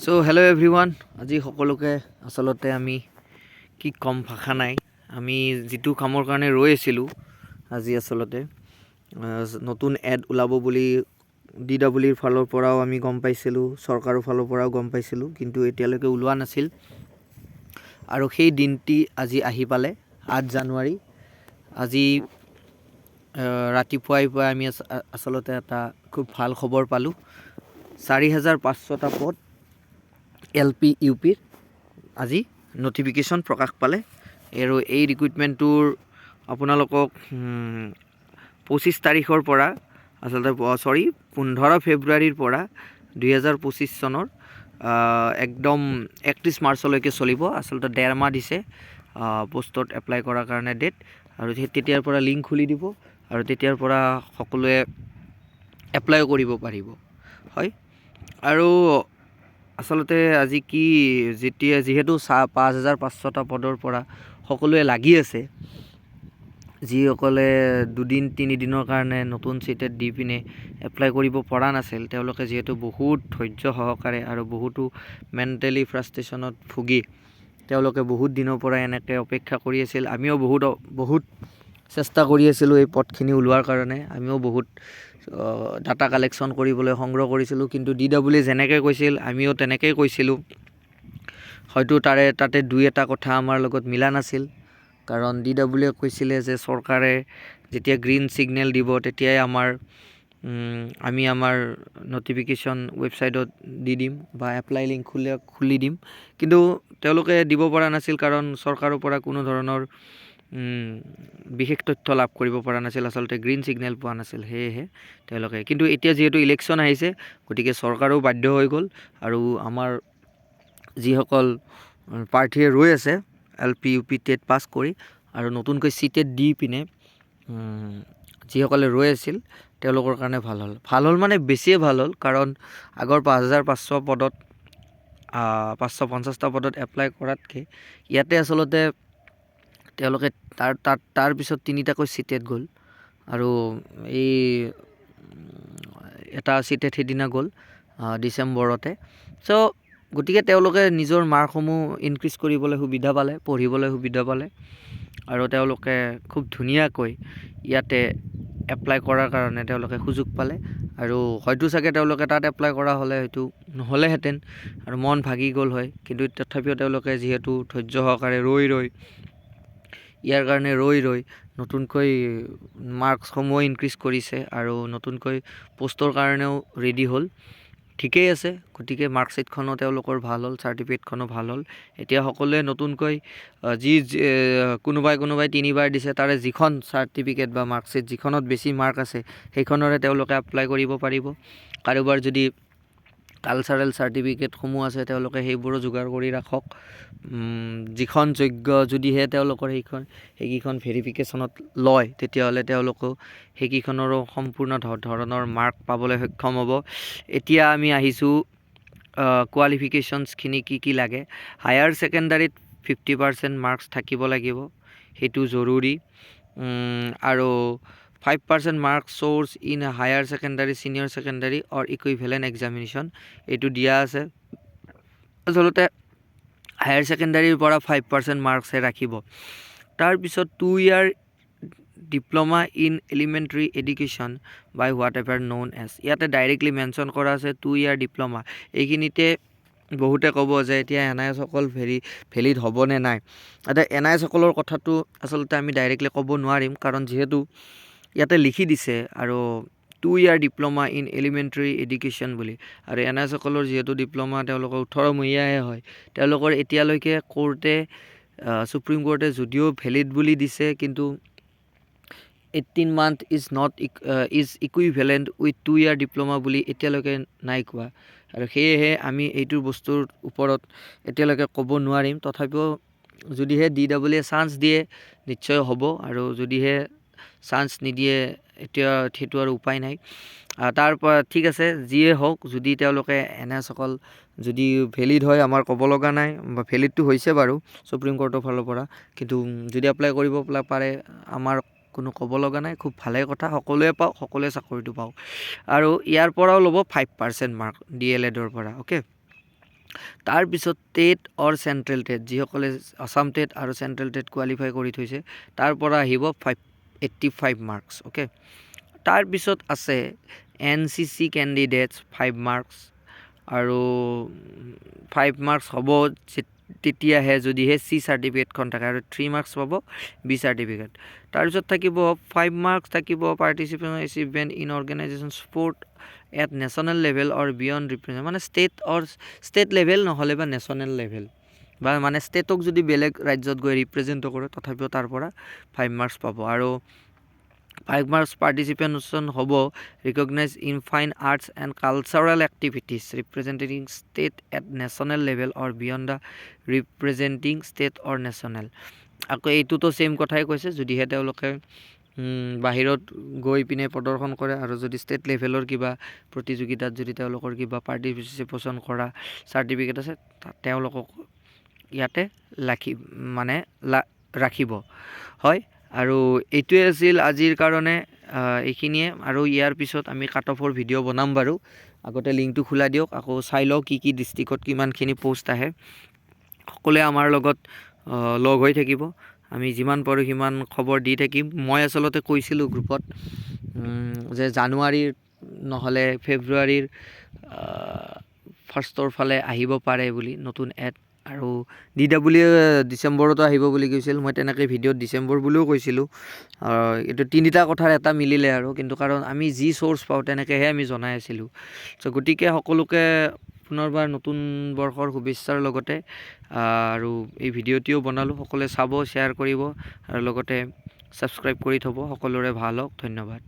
So hello' everyone, আজি সকলোকে আচলতে আমি কি কম ভাষা নাই, আমি যিটো কামৰ কাৰণে ৰৈ আছিলোঁ আজি আচলতে নতুন এড ওলাব বুলি DWৰ ফালৰ পৰাও আমি গম পাইছিলোঁ, চৰকাৰৰ ফালৰ পৰাও গম পাইছিলোঁ, কিন্তু এতিয়ালৈকে ওলোৱা নাছিল। আৰু সেই দিনটি আজি আহি পালে 8 জানুৱাৰী। আজি ৰাতিপুৱাই আমি আচলতে এটা খুব ভাল খবৰ পালোঁ। 4,500টা পদ LP UPৰ আজি নটিফিকেশ্যন প্ৰকাশ পালে। আৰু এই ৰিক্ৰুইটমেণ্টটোৰ আপোনালোকক 25 তাৰিখৰ পৰা আচলতে 15 ফেব্ৰুৱাৰীৰ পৰা 2025 চনৰ একদম 31 মাৰ্চলৈকে চলিব। আচলতে 1.5 মাহ দিছে পোষ্টত এপ্লাই কৰাৰ কাৰণে ডেট, আৰু তেতিয়াৰ পৰা লিংক খুলি দিব আৰু তেতিয়াৰ পৰা সকলোৱে এপ্লাই কৰিব পাৰিব। হয়, আৰু আচলতে আজি কি যিহেতু 5,500টা পদৰ পৰা সকলোৱে লাগি আছে, যিসকলে 2-3 দিনৰ কাৰণে নতুন চিটেট দি পিনে এপ্লাই কৰিব পৰা নাছিল, তেওঁলোকে যিহেতু বহুত ধৈৰ্য সহকাৰে আৰু বহুতো মেণ্টেলি ফ্ৰাষ্ট্ৰেশ্যনত ভুগি তেওঁলোকে বহুত দিনৰ পৰা এনেকৈ অপেক্ষা কৰি আছিল। আমিও বহুত চেষ্টা কৰি আছিলোঁ এই পদখিনি ওলোৱাৰ কাৰণে। আমিও বহুত ডাটা কালেকশ্যন কৰিবলৈ সংগ্ৰহ কৰিছিলোঁ, কিন্তু DWয়ে যেনেকৈ কৈছিল আমিও তেনেকৈ কৈছিলোঁ। হয়তো তাতে 2-এটা কথা আমাৰ লগত মিলা নাছিল, কাৰণ DWয়ে কৈছিলে যে চৰকাৰে যেতিয়া গ্ৰীণ ছিগনেল দিব তেতিয়াই আমি আমাৰ নটিফিকেশ্যন ৱেবছাইটত দি দিম বা এপ্লাই লিংক খুলি দিম, কিন্তু তেওঁলোকে দিব পৰা নাছিল কাৰণ চৰকাৰৰ পৰা কোনো ধৰণৰ বিশেষ তথ্য লাভ কৰিব পৰা নাছিল, আচলতে গ্ৰীণ ছিগনেল পোৱা নাছিল। সেয়েহে তেওঁলোকে, কিন্তু এতিয়া যিহেতু ইলেকশ্যন আহিছে গতিকে চৰকাৰেও বাধ্য হৈ গ'ল, আৰু আমাৰ যিসকল প্ৰাৰ্থীয়ে ৰৈ আছে LP UP টেট পাছ কৰি আৰু নতুনকৈ চিটেট দি পিনে যিসকলে ৰৈ আছিল তেওঁলোকৰ কাৰণে ভাল হ'ল মানে বেছিয়ে ভাল হ'ল, কাৰণ আগৰ 5,500 পদত 550টা পদত এপ্লাই কৰাতকৈ ইয়াতে আচলতে তেওঁলোকে তাৰ পিছত 3টাকৈ চিটেট গ'ল, আৰু এই এটা চিটেট সেইদিনা গ'ল ডিচেম্বৰতে। চ' গতিকে তেওঁলোকে নিজৰ মাৰ্কসমূহ ইনক্ৰিজ কৰিবলৈ সুবিধা পালে, পঢ়িবলৈ সুবিধা পালে, আৰু তেওঁলোকে খুব ধুনীয়াকৈ ইয়াতে এপ্লাই কৰাৰ কাৰণে তেওঁলোকে সুযোগ পালে। আৰু হয়তো চাগে তেওঁলোকে তাত এপ্লাই কৰা হ'লে হয়তো নহ'লেহেঁতেন আৰু মন ভাগি গ'ল হয়, কিন্তু তথাপিও তেওঁলোকে যিহেতু ধৈৰ্য সহকাৰে ইয়াৰ কাৰণে ৰৈ নতুনকৈ মাৰ্কছসমূহ ইনক্ৰিজ কৰিছে আৰু নতুনকৈ পোষ্টৰ কাৰণেও ৰেডি হ'ল। ঠিকেই আছে, গতিকে মাৰ্কশ্বিটখনো তেওঁলোকৰ ভাল হ'ল, চাৰ্টিফিকেটখনো ভাল হ'ল। এতিয়া সকলোৱে নতুনকৈ কোনোবাই 3বাৰ দিছে তাৰে যিখন চাৰ্টিফিকেট বা মাৰ্কশ্বিট যিখনত বেছি মাৰ্ক আছে সেইখনৰে তেওঁলোকে এপ্লাই কৰিব পাৰিব। কাৰোবাৰ যদি কালচাৰেল চাৰ্টিফিকেটসমূহ আছে তেওঁলোকে সেইবোৰো যোগাৰ কৰি ৰাখক। যিখন যোগ্য যদিহে তেওঁলোকৰ সেইকেইখন ভেৰিফিকেশ্যনত লয় তেতিয়াহ'লে তেওঁলোকেও সেইকেইখনৰো সম্পূৰ্ণ ধৰণৰ মাৰ্ক পাবলৈ সক্ষম হ'ব। এতিয়া আমি আহিছোঁ কোৱালিফিকেশ্যনছখিনি কি লাগে। হায়াৰ ছেকেণ্ডাৰীত 50% মাৰ্কছ থাকিব লাগিব, সেইটো জৰুৰী, আৰু 5% মাৰ্কছ চ'ৰ্চ in higher secondary, senior secondary or equivalent examination, এইটো দিয়া আছে। আচলতে হায়াৰ ছেকেণ্ডাৰীৰ পৰা 5% মাৰ্কছহে ৰাখিব। তাৰপিছত 2 year diploma in elementary education by whatever known as, ইয়াতে ডাইৰেক্টলি মেনশ্যন কৰা আছে 2 year ডিপ্ল'মা। এইখিনিতে বহুতে ক'ব যে এতিয়া NIS সকল ভেলিড হ'বনে নাই। এতিয়া NIS সকলৰ কথাটো আচলতে আমি ডাইৰেক্টলি ক'ব নোৱাৰিম, কাৰণ যিহেতু ইয়াতে লিখি দিছে আৰু 2 year diploma in elementary education বুলি, আৰু NIS সকলৰ যিহেতু ডিপ্ল'মা তেওঁলোকৰ 18 মহীয়াহে হয়, তেওঁলোকৰ এতিয়ালৈকে ছুপ্ৰিম কোৰ্টে যদিও ভেলিড বুলি দিছে, কিন্তু 18 month is equivalent with 2 year diploma বুলি এতিয়ালৈকে নাই কোৱা, আৰু সেয়েহে আমি এইটো বস্তুৰ ওপৰত এতিয়ালৈকে ক'ব নোৱাৰিম। তথাপিও যদিহে DWয়ে চান্স দিয়ে নিশ্চয় হ'ব, আৰু যদিহে চান্স নিদিয়ে এতিয়া সেইটো আৰু উপায় নাই। তাৰপৰা ঠিক আছে, যিয়ে হওক, যদি তেওঁলোকে NIS সকল যদি ভেলিড হয় আমাৰ ক'ব লগা নাই, বা ভেলিডটো হৈছে বাৰু ছুপ্ৰিম কোৰ্টৰ ফালৰ পৰা, কিন্তু যদি এপ্লাই কৰিব পাৰে আমাৰ কোনো ক'ব লগা নাই। খুব ভালেই কথা, সকলোৱে পাওক, সকলোৱে চাকৰিটো পাওক, আৰু ইয়াৰ পৰাও ল'ব 5% মাৰ্ক DLEDৰ পৰা। অ'কে, তাৰপিছত টেট অৰ চেণ্ট্ৰেল টেট, যিসকলে আছাম টেট আৰু চেণ্ট্ৰেল টেট কোৱালিফাই কৰি থৈছে তাৰ পৰা আহিব 85 মাৰ্কছ। অ'কে, তাৰপিছত আছে NCC কেণ্ডিডেটছ 5 মাৰ্কছ, আৰু 5 মাৰ্কছ হ'ব তেতিয়াহে যদিহে C চাৰ্টিফিকেটখন থাকে, আৰু 3 মাৰ্কছ পাব B চাৰ্টিফিকেট। তাৰপিছত থাকিব 5 মাৰ্কছ থাকিব participation achievement in organisation sport at national level or beyond represent, মানে ষ্টেট লেভেল নহ'লে বা নেশ্যনেল লেভেল, বা মানে ষ্টেটক যদি বেলেগ ৰাজ্যত গৈ ৰিপ্ৰেজেণ্টো কৰে তথাপিও তাৰ পৰা 5 মাৰ্কছ পাব। আৰু 5 মাৰ্কছ পাৰ্টিচিপেশ্যন হ'ব recognize in fine arts and cultural activities representing state at national level or beyond the representing state or national. আকৌ এইটোতো ছেইম কথাই কৈছে, যদিহে তেওঁলোকে বাহিৰত গৈ পিনে প্ৰদৰ্শন কৰে আৰু যদি ষ্টেট লেভেলৰ কিবা প্ৰতিযোগিতাত যদি তেওঁলোকৰ কিবা পাৰ্টিচিপেশ্যন কৰা চাৰ্টিফিকেট আছে তেওঁলোকক ইয়াতে ৰাখিব হয়। আৰু এইটোৱে আছিল আজিৰ কাৰণে এইখিনিয়ে, আৰু ইয়াৰ পিছত আমি কাট অফৰ ভিডিঅ' বনাম বাৰু। আগতে লিংকটো খোলা দিয়ক, আকৌ চাই লওক কি ডিষ্ট্ৰিক্টত কিমানখিনি পষ্ট আহে। সকলোৱে আমাৰ লগত লগ হৈ থাকিব, আমি যিমান পাৰোঁ সিমান খবৰ দি থাকিম। মই আচলতে কৈছিলোঁ গ্ৰুপত যে জানুৱাৰীৰ নহ'লে ফেব্ৰুৱাৰীৰ ফাৰ্ষ্টৰ ফালে আহিব পাৰে বুলি নতুন এড, আৰু DW ডিচেম্বৰতো আহিব বুলি কৈছিল। মই তেনেকৈ ভিডিঅ'ত ডিচেম্বৰ বুলিও কৈছিলোঁ। এইটো তিনিটা কথাৰ এটা মিলিলে আৰু, কিন্তু কাৰণ আমি যি চ'ৰ্চ পাওঁ তেনেকৈহে আমি জনাই আছিলোঁ। চ' গতিকে সকলোকে পুনৰবাৰ নতুন বৰ্ষৰ শুভেচ্ছাৰ লগতে আৰু এই ভিডিঅ'টিও বনালোঁ, সকলোৱে চাব, শ্বেয়াৰ কৰিব আৰু লগতে ছাবস্ক্ৰাইব কৰি থ'ব। সকলোৰে ভাল হওক, ধন্যবাদ।